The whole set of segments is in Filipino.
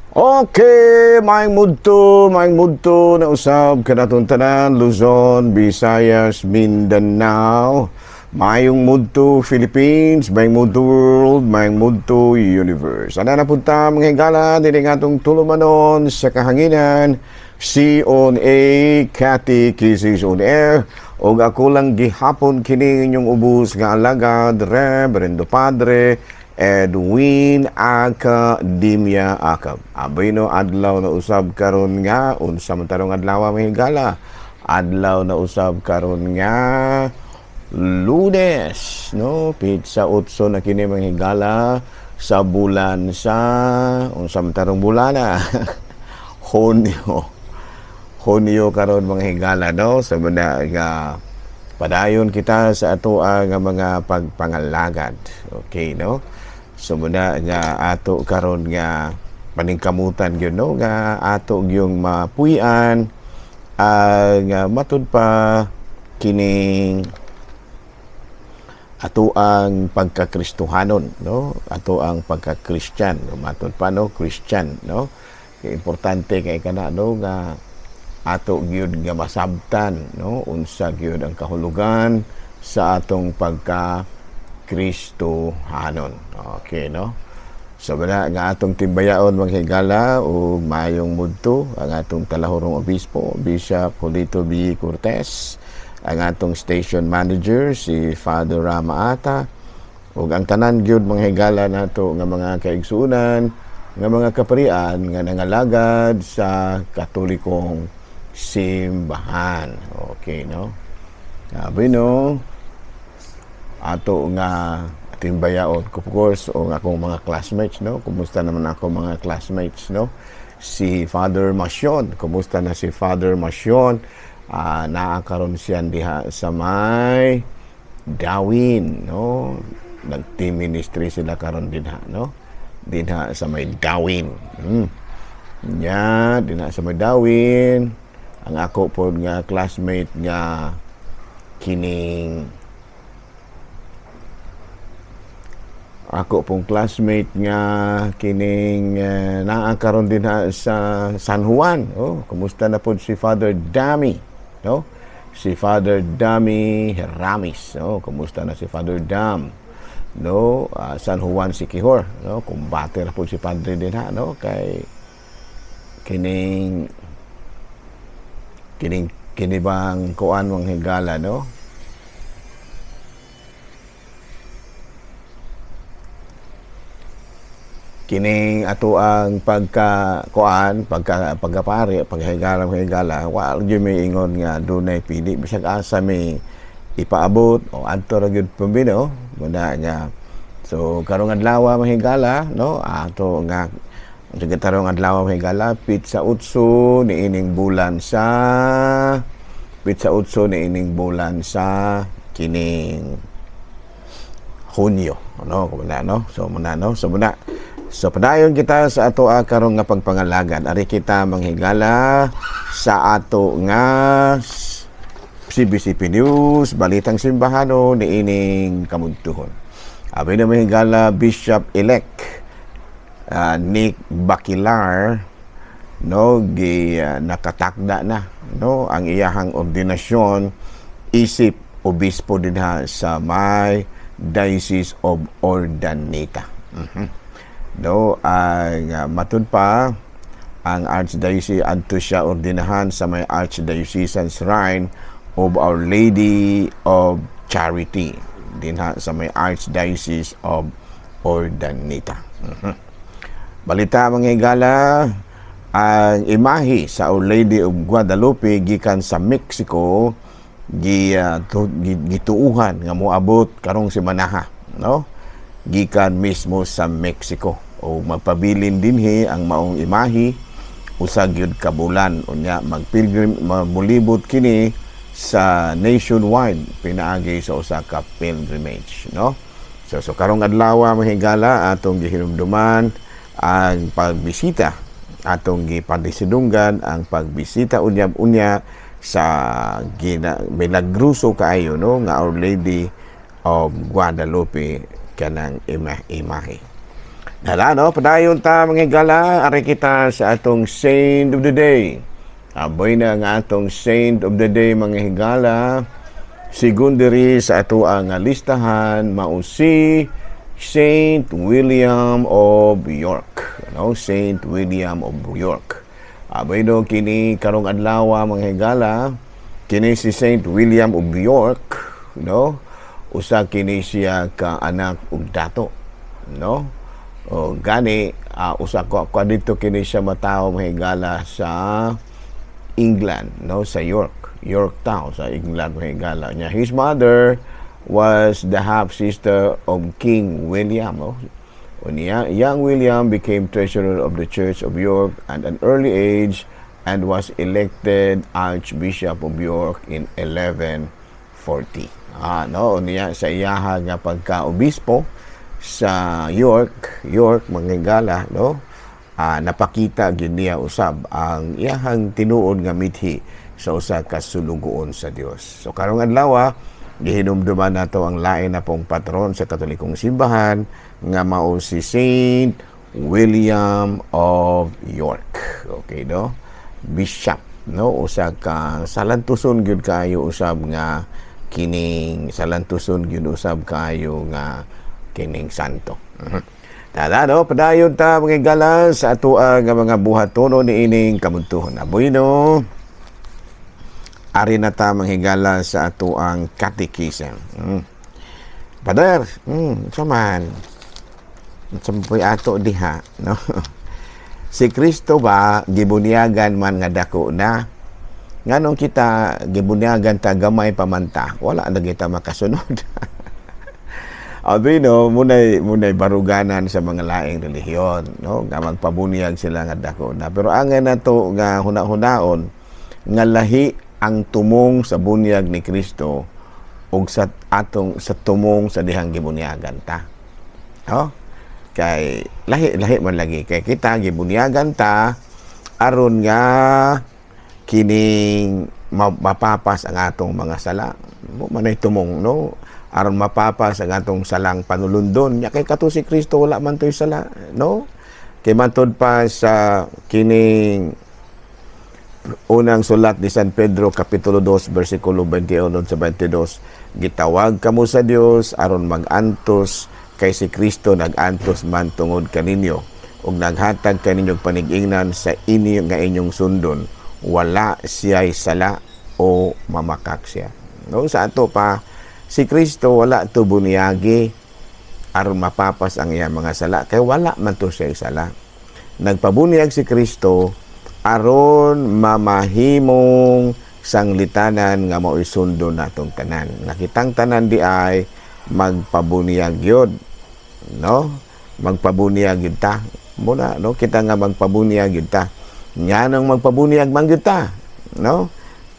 Okay, maing mudto na usab kanatong tanan, Luzon, Visayas, Mindanao. Mayong mudto Philippines, mayong mudto world, mayong mudto universe. Ana na punta mga higala dili nga atong tulumanon sa kahanginan. C-on-A, Cathy Kisses on Air. O ako lang gihapon kini inyong ubos nga alagad, Reverendo Padre Edwin Academia Akab. Abay no, adlaw na usab karon nga unsa man tarong adlaw may higala. Adlaw na usab karon nga Lunes, no? Pizza utso na kini mga higala sa bulan sa unsa man tarong bulana. Hunyo karon mga higala, no? Sa mga nga padayon kita sa ato nga mga pagpangalagad. Okay, no? So muna nga ato karon nga paningkamutan gyud, no, nga ato gyung mapuy-an nga matud pa kining ato ang pagkakristohanon, no, ato ang pagka-Christian, no? Matud pa, no, Christian, no, importante kay kana, no, nga ato gyud nga masabtan, no, unsa gyud ang kahulugan sa atong pagka-Kristohanon. Okay, no? So, nga atong timbayaon mga higala o mayong mudto ang atong talahurong obispo, Bishop Julito B. Cortez, ang atong station manager, si Father Rama Ata, o ang tanan gyud mga higala nato nga mga kaigsunan, nga mga kaparian nga nangalagad sa Katolikong simbahan. Okay, no? Sabi, no? Ato nga timbayaon, of course, o akong mga classmates, no? Kumusta naman ako mga classmates, no? Si Father Masyon, kumusta na si Father Masyon? Naakaroon siya diha sa may Dawin, no? Nag-team ministry sila karon dinha, no? Dinha sa may Dawin. Dinha sa may Dawin. Ang ako po nga classmate nga kining naakaroon din sa San Juan. Oh, kumusta na po si Father Dami, no? Si Father Dami Heramis, no? Kumusta na si Father Dam, no? San Juan Siquijor, no? Kumbate na po si Padre din ha, no? Kay kining bang kuan mong higala, no? Kining ato ang pagkapari, paghigala, wala gyud may ingon nga dunay pili bisag asa may ipaabot o adto ra gyud pambino muna nga. So karong adlaw mahigala, no? Ato nga tarong adlaw mahigala pizza utso ni ining bulan sa kining Hunyo, no? Kumana, no? So padayon kita sa ato karong nga pagpangalagad. Ari kita manghigala sa ato nga CBCP News, Balitang Simbahano ni ining kamudtuhon. Abi na manghigala Bishop-elect Nick Bakilar, no, nakatakda na, no, ang iyahang ordinasyon isip obispo dinha sa may Diocese of Urdaneta. No, matud pa ang Archdiocese adto siya ordinahan sa may Archdiocesan Shrine of Our Lady of Charity dinha sa may Archdiocese of Urdaneta. Balita mga higala, ang imahe sa Our Lady of Guadalupe gikan sa Mexico gituuhan nga moabot karong semanaha, no? Gikan mismo sa Mexico o magpabilin dinhi ang maong imahe usag gyud kabulan unya magpilgrim mulibot kini sa nationwide pinaagi sa usa ka pilgrimage, no? So karong adlaw mahigala atong gihinumduman ang pagbisita, atong gipadisidugan ang pagbisita unya sa milagruso kaayo, no, nga Our Lady of Guadalupe kanang imahe. Hala, no? Padayon ta mga gala, ari kita sa atong Saint of the Day. Aboy na nga atong Saint of the Day mga higala. Sigundiri sa ato ang listahan, mausi Saint William of York. No? Saint William of York. Aboy no, kini karong adlaw mga higala, kini si Saint William of York, no? Usa kini siya ka anak ug dato, no? O gani usa ko dito kini siya matawo mahigala sa England, no, sa Yorktown sa England mahigala niya. His mother was the half sister of King William, no? Young William became treasurer of the Church of York at an early age and was elected Archbishop of York in 1140. No, niya sa iyaha nga pagka-obispo sa York mga gala, no? Napakita gyud niya usab ang iyahang tinuod nga mithi sa usa ka sulugoon sa Dios. So karong adlaw gihinumduman nato ang lain na pong patron sa Katolikong simbahan nga mao si Saint William of York. Okay, no? Bishop, no? Usa ka salantuson gyud kayo usab nga kining salantuson gyud usab kayo nga kining santo. Tada, no? Padayon ta mga gala sa ato nga mga buhaton ni ining kabuntuhon. Aboy, no? Ari na ta mga higala sa ato ang catechism. Pader, saman. Sampoy ato diha, no? Si Kristo ba gibunyagan man nga dako na? Nganong kita gibunyagan ta gamay pamanta, wala na kita makasunod. Abi, no, munay baruganan sa mga laing relihiyon, no, nga magpabunyag sila nga dako na. Pero angay na to nga hunaon nga lahi ang tumong sa bunyag ni Kristo ug sa tumong sa dihang gibunyagan ta. Oh, kay lahi man lagi kay kita gibunyagan ta aron nga kining mapapas ang atong mga sala. Mo manay tumong, no, aron mapapas ang atong salang panulundon. Nya kay kato si Kristo wala man toy sala, no? Kay matod pa sa kining unang sulat ni San Pedro kapitulo 2 bersikulo 21 sa 22, gitawag kamo sa Dios aron magantos kay si Kristo nagantos man tungod kaninyo ug naghatag kaninyong panig-ingnan sa inyo nga inyong sundon, wala siya'y sala o mamakak siya. No, sa ato pa si Kristo wala to bunyagi aron mapapas ang iya mga sala kay wala man to siya sala. Nagpabunyag si Kristo aron mamahimong sanglitanan nga mao'y sundo natong tanan. Nakitang tanan di ay magpabunyag yod, no? Magpabunyag yun ta. Muna, no? Kita nga magpabunyag yun ta. Nga nang magpabunyag man yun ta, no?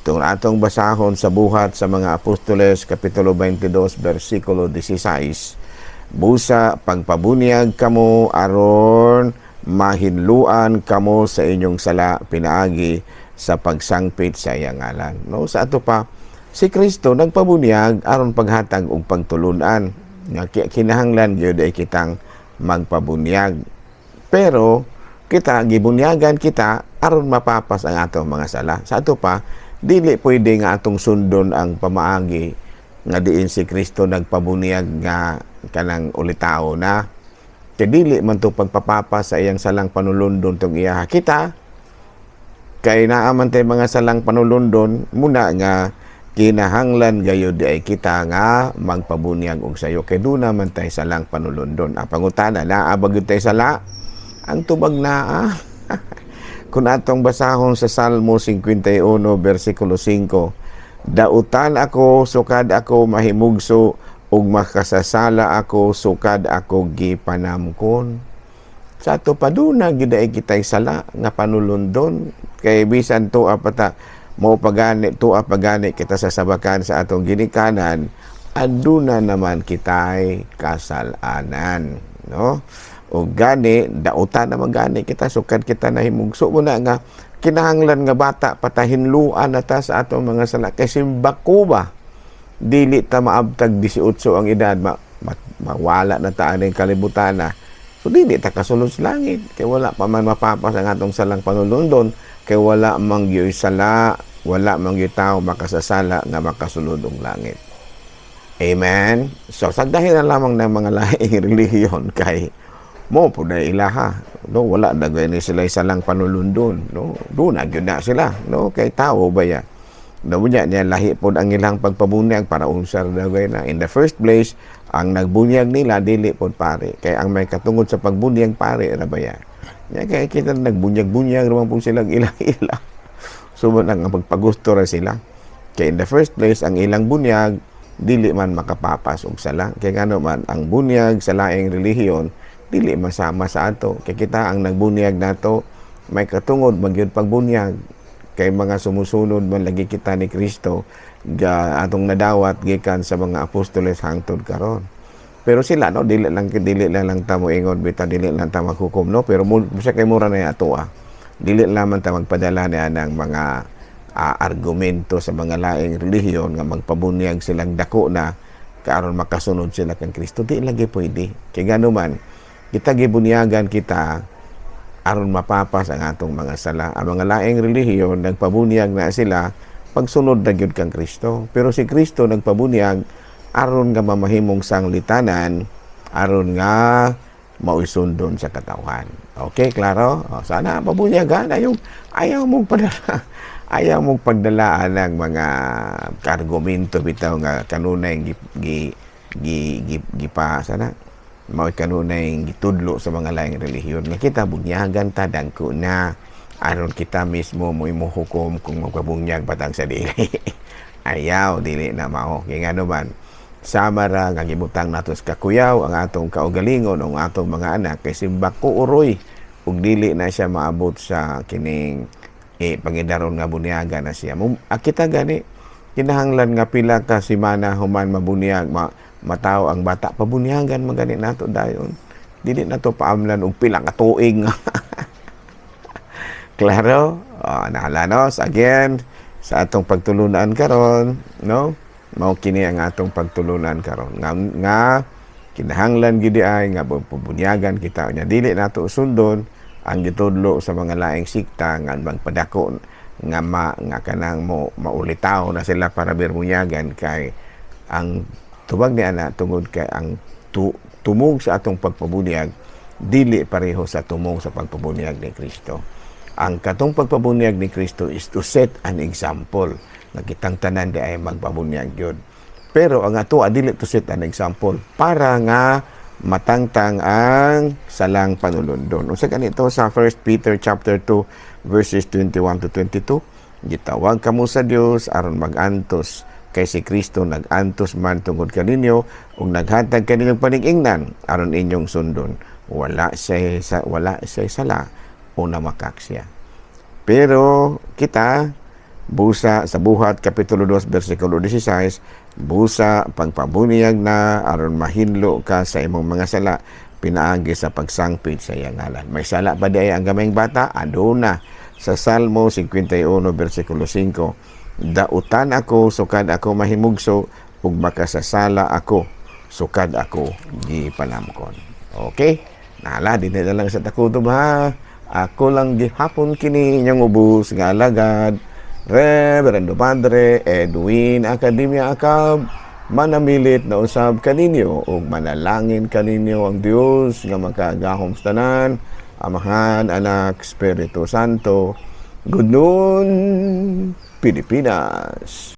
Itong atong basahon sa buhat sa mga apostoles, kapitulo 22, versikulo 16. Busa, pagpabunyag kamo aron mahinluan kamo sa inyong sala pinaagi sa pagsangpit sa iyang ngalan. No, sa ato pa si Kristo nagpabunyag aron paghatag og pagtulunan nga kinahanglan gyud ay kitang magpabunyag. Pero kita gibunyagan kita aron mapapas ang atong mga sala. Sa ato pa dili pwede nga atong sundon ang pamaagi nga diin si Kristo nagpabunyag nga kanang ulitaw na. Kaya dili man to pagpapapa sa iyang salang panulundon tong iya. Kita, kay naaman tayo mga salang panulundon, muna nga kinahanglan gayud ay kita nga magpabunyag og sayo. Kay doon naman tayo salang panulundon. Pangutana, naabag yun tayo sala? Ang tubag na, Kung atong basahon sa Salmo 51, versikulo 5, dautan ako, sukad ako mahimugso, ug makasasala ako sukad ako gipanamkon. Sa ato paduna gid ay kitay sala nga panulundon kay bisan to apata mao pagani kita sa sabakan sa atong ginikanan aduna naman kitay kasalanan, no? O gani dautan naman gani kita sukad kita nahimugso mo na nga kinahanglan nga bata patahinluan na ta sa atong mga sala kay simbako ba dili ta maabtag 18 ang edad mawala na ta aning kalibutan na So dili ta kasulod sa langit kay wala pa man mapapas ang atong salang panulundon kay wala man gyud sala, wala man gyud tawo makasasala nga makasulod og langit. Amen. So sa dahil na lamang ng mga laing relihiyon kay mo po na ilaha, no, wala na gani sila salang panulundon, no, doon na gyud na sila, no, kay tao ba ya, no, niya lahi pod ang ilang pagpabunyag para unsar na na. In the first place, ang nagbunyag nila dili pod pare, kay ang may katungod sa pagbunyag pare ra ba ya, kay kita nagbunyag-bunyag raman po silang ilang-ilang, so ang pagpagusto ra sila, kay in the first place ang ilang bunyag dili man makapapas og sala, kay ngano man ang bunyag sa laing relihiyon dili masama sa ato, kay kita ang nagbunyag nato may katungod magyud pagbunyag, kay mga sumusunod man lagi kita ni Kristo ga atong nadawat gikan sa mga apostoles hangtod karon. Pero sila no dili lang ta moingon bitaw, dili lang ta maghukom, no, pero sa kay mura na ato dili lamang ta magpadala na ng mga argumento sa mga laing relihiyon nga magpabunyag silang dako na karon makasunod sila kang Kristo. Di lagi pwede, kay gano man kita gibunyagan kita aron mapapas ang atong mga sala. Ang mga laing relihiyon nagpabunyag na sila pagsunod na gyud kang Kristo, pero si Kristo nagpabunyag aron nga mamahimong sanglitanan, aron nga mausundon sa katawhan. Okay, klaro? O, sana pabunyagan ayaw mong padala. Ayaw mong pagdalaan ng mga argumento bitaw nga kanunay sana mao kanunay gitudlo sa mga laing relihiyon nga kita bunyagan ta dangko na aron kita mismo mo imuhukom kung magpabunyag patang sa dili. Ayaw dili na mao, kay ngano man sama ra nga gibutang nato sa kakuyaw ang atong kaugalingon ang atong mga anak kay simbako uroy ug dili na siya maabot sa kining pangidaron nga bunyagan na siya. Kita gani kinahanglan nga pila ka semana human mabunyag mataw ang bata pabunyagan magani nato dayon. Dili nato paamlan og pila ka tuig. Klaro? Nahalanos again sa atong pagtulunan karon, no? Mao kini ang atong pagtulunan karon nga kinahanglan gid ay nga pabunyagan kita nya dili nato sundon ang gitudlo sa mga laing sikta nga magpadako nga kanang maulitaw na sila para bermunyagan, kay ang tubag ni ana tungod kay ang tumong sa atong pagpabunyag dili pareho sa tumong sa pagpabunyag ni Kristo. Ang katong pagpabunyag ni Kristo is to set an example na kitang tanan di ay magpabunyag yun. Pero ang ato dili to set an example para nga matangtang ang salang panulundon. Usa kanito sa 1 Peter chapter 2 verses 21 to 22, gitawag kamo sa Dios aron magantos kay si Kristo nagantos man tungod kaninyo ug naghatag kaninyong panig-ingnan aron inyong sundon. Wala siya sala o namakaksya. Pero kita busa sa Buhat kapitulo 2 bersikulo 16, busa pagpabunyag na aron mahinlo ka sa imong mga sala pinaagi sa pagsangpit sa iyang ngalan. May sala pa di ay ang gamayng bata? Aduna. Sa Salmo 51 bersikulo 5, dautan ako sukad ako mahimugso ug makasasala ako sukad ako gipalamkon. Okay? Nala din na lang sa takutob ha. Ako lang gihapon kini inyong ubos nga alagad Reverendo Padre Edwin Academia Acab, manamilit na usab kaninyo ug manalangin kaninyo ang Dios nga makagahom sa tanan, Amahan, Anak, Espiritu Santo. Good noon, Pilipinas.